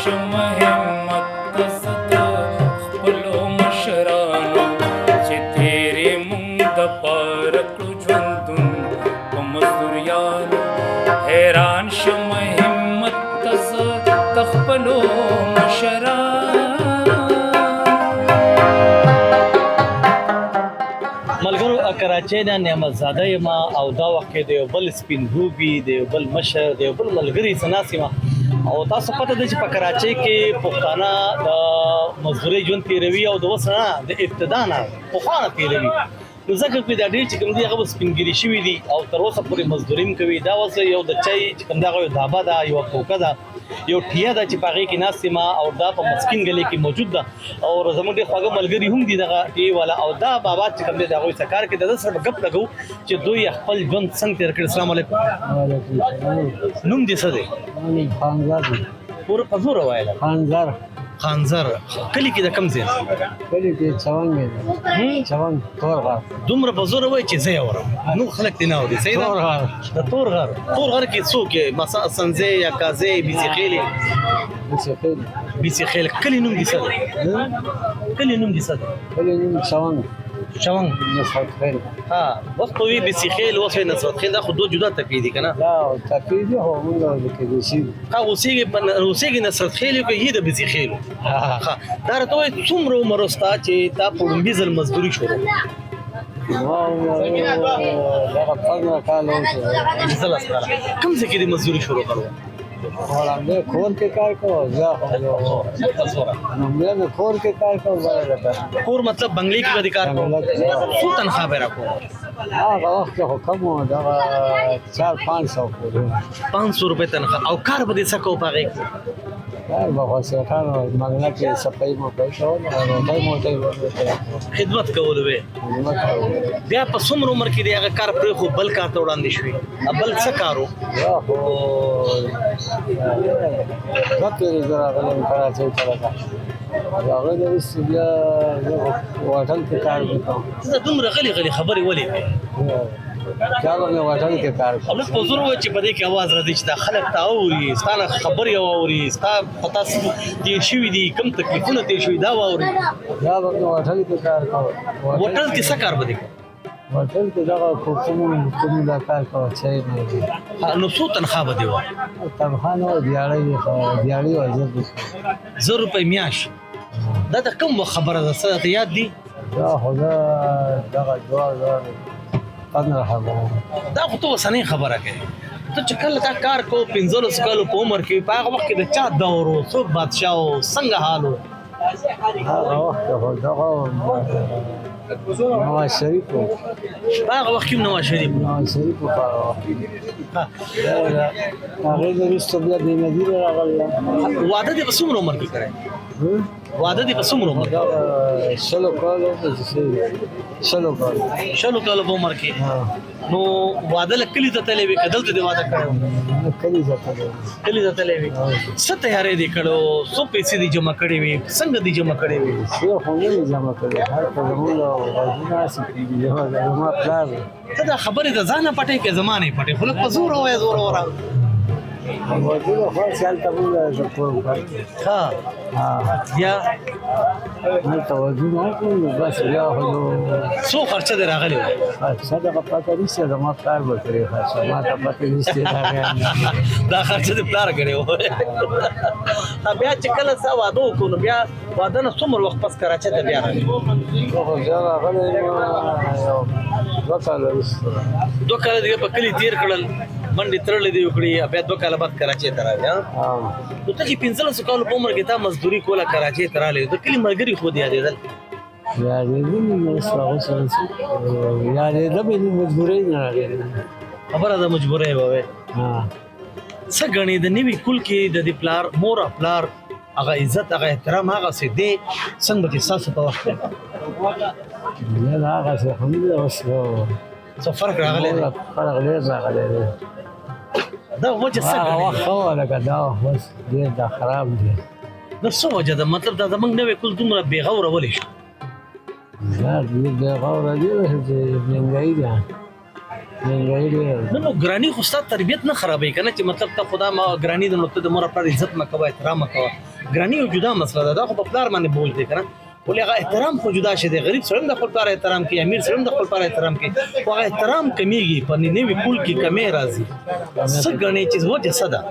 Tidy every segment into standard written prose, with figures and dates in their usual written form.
شم همت صد خپلو مشرانو چې تیرې مونږ د پاره کړو ژوندون په مزدوریانو حیران شم همت صد خپلو مشرانو. ملګرو کراچۍ نه نعمت زاده یم او دا وخت کې د یو بل سپین روبي د یو بل مشر د یو بل ملګري څه ناست یم او تاسو پته ده چې په کراچۍ کې پښتانه د مزدورۍ ژوند تېروي او د اوس نه د ابتدا نه پخوا نه تېروي. نو ځکه چې دا ډېر چې کوم دي هغه به سپینګیري شوي دي او تر اوسه پورې مزدوري هم کوي. دا اوس یو د چای چې کوم دغه یو ډابه ده، یوه کوکه ده، یو ټیه ده چې په هغې کې ناست یم او دا په مسکین ګلۍ کې موجود ده او زموږ ډېر خواږه ملګري هم دي دغه ټیې والا او دا بابا چې کوم دی د هغوی سره کار کوي. د ده سره به ګپ لګوو چې دوی خپل ژوند څنګه تېر کړی. السلام علیکم. نوم دې څه دی؟ خانزر پوره په زوره وایله. خانزر کلي کې د کوم ځای؟ کلي کې چونګ دی. چونګ تورغر. دومره په زوره وایي چې زه یې اورم، نور خلک دې نه اوري. صحیح ده؟ د تورغر کې څوک یې؟ مثلا سنځې یا کازې بیسي خیلې؟ بیسي خیل. کلي نوم دې څه دی؟ کلي نوم دې څه دی؟ کلي نوم چونګ. نصرت خیل. ها اوس په وی بیسي خیل اوس نصرت خیل دا خو دوه جدا تپې دي که نه؟ لا تپې دي خو موږ کې اوسېږو. اوسېږي نصرت خیل یو که یې د بیسي خیل؟ ښه دا راته وایي څومره عمر ستا چې تا په لومړي ځل مزدوري شروع؟ ما دغه 15 کاله وشو. 15 کاله. کوم ځای کې دې مزدوري شروع کړو؟ وړاندې کور کې کار کوو. زه خو لومړی مې کور کې کار کوو. کور مطلب بنګلې کې به دې کار کوو؟ څو تنخواه به یې راکوو؟ هغه وخت کې خو کم و، دغه 400-500 پورې. 500 روپۍ تنخواه. او کار به دې څه کوو په هغې کې؟ کار به خو سیټانو منګله کې صفایي موفایي کول او روټۍ موټۍ خدمت کولو به. بیا په څومره عمر کې دې هغه کار پرېښو بل کار ته وړاندې شوې؟ بل څه کار و؟ یا خو 2 پیرې زه راغلم کراچۍ ته. هغه نه وروسته بیا زه هوټل کې کار وکړم. ته دومره غلي غلي خبرې ولې کوې؟ بیا به مې هوټل کې کار او لږ په زور ووایه چې په دې کې اواز راځي چې دا خلک تا اوري، ستا نه خبرې واوري، ستا په تاسو تېر شوي دي کوم تکلیفونه تېر شوي دا واوري. بیا به مې هوټل کې کار کوم. هوټل کې څه کار به دې کوې؟ هوټل کې دغه کوم دا کار کوه چای نه دي. نو څو تنخواه به دې وه؟ تنخواه نه وه، دیاړۍ وه 1000 روپۍ میاشت. دا د کوم وخت خبره ده؟ څه درته یاد دي؟ دا خو زه دغه 2015 دا خو ته اوسنۍ خبره کوې. ته چې کله دا کار کوو 15 کالو په عمر کې، په هغه وخت کې د چا دور و؟ څوک بادشاه و؟ څنګه حال و؟ هغه وخت کې خو دغه نواز شریف و. په هغه وخت کې هم نواز شریف و. نواز شریف و په هغه وخت کې. هغې نه وروسته بیا بېنظیر راغلی. واده دې په څومره عمر کې کړی؟ واده دې په څومره عمر کې؟ 100 کالو. 100 کالو په عمر کې. نو واده له کلي ته تللی وې که دلته دې واده کړی و؟ کلي ته تللی وې. څه تیاری دې کړی و؟ څو پیسې دې جمع کړې وې؟ څنګه دې جمع کړې وې؟ څه خو نه دي جمع کړې. هلته زموږ غوږونه هسې کېږي. زما پلار دی. ته دا خبرې د ځانه پټې که زما نه پټې؟ خو لږ په زوره وایه زوره. غوږونه خو هسې هلته موږ د کور ښه بیا هلته غوږونه وکړو. بس بیا خو نو څو خرچه دې راغلې وه؟ خرچه دغه پته نشته. زما پلار به کړې خرچه، ما ته پته نشته. دا خرچه دې پلار کړې وه. بیا چې کله ستا واده وکړو نو بیا واده نه څومره وخت پس کراچۍ ته بیا راغلې؟ زه خو بیا راغلی یم یو 2 کاله وروسته. 2 کاله دې په کلي تېر کړل، منډې تړلې دې وکړې، بیا 2 کاله بعد کراچۍ ته راغلې. نو ته چې 15 کالو په عمر کې تا مزدوري کوله کراچۍ ته راغلې، د کلي ملګري خو دې یادېدل؟ یادېدل مې اوس هغه سره یادېده مې مجبورۍ نه راغلې. خبره د مجبورۍ به وې. څه ګڼې د نوي کل کې د دې پلار مور او پلار هغه عزت هغه احترام هغسې دی څنګه چې ستاسو په وخت کې؟ نه هغسې هم دی. اوس څه فرق راغلی دی؟ فرق ډېر راغلی دی. دا وجه څه هغه وخت ښه وه لکه دا اوس ډېر دا خراب دی. دا څه وجه ده؟ مطلب دا زموږ نوی کل دومره بېغوره ولې شو؟ دا ډېر بېغوره دی چې مهنګایي ده. مهنګایي ډېره نو ګرانی خو ستا تربیت نه خرابوي کنه چې مطلب ته خدا ما ګرانی د نو ته د مور پلار عزت نه کوه احترام نه کوه ګرانی یو جدا مسله ده دا خو په پلار باندې بوج دی کنه ولې هغه احترام خو جدا شه دی غریب سره د خپل پلار احترام کوي امیر سره د خپل پلار احترام کوي خو هغه احترام کمیږي په نوې کول کې کمی راځي څه ګڼې چې وجه څه ده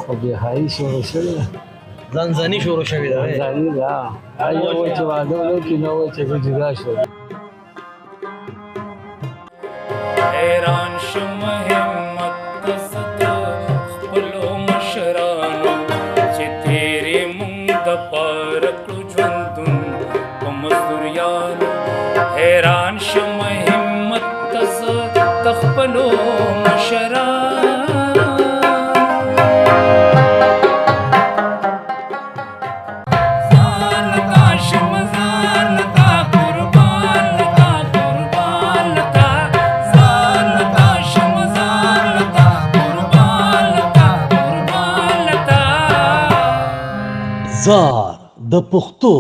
خو بېحایي شروع شوې ده ځانځاني شروع شوې ده ځاني ده یو وایي چې واده ونه کړي نو وایي چې زه جدا شوم حیران شم همت قصد خپلو مشرانو چې تیرې مونږ د پاره کړو ژوندون په مزدوریانو حیران شم همت قصد خپلو مشرانو زار د پښتو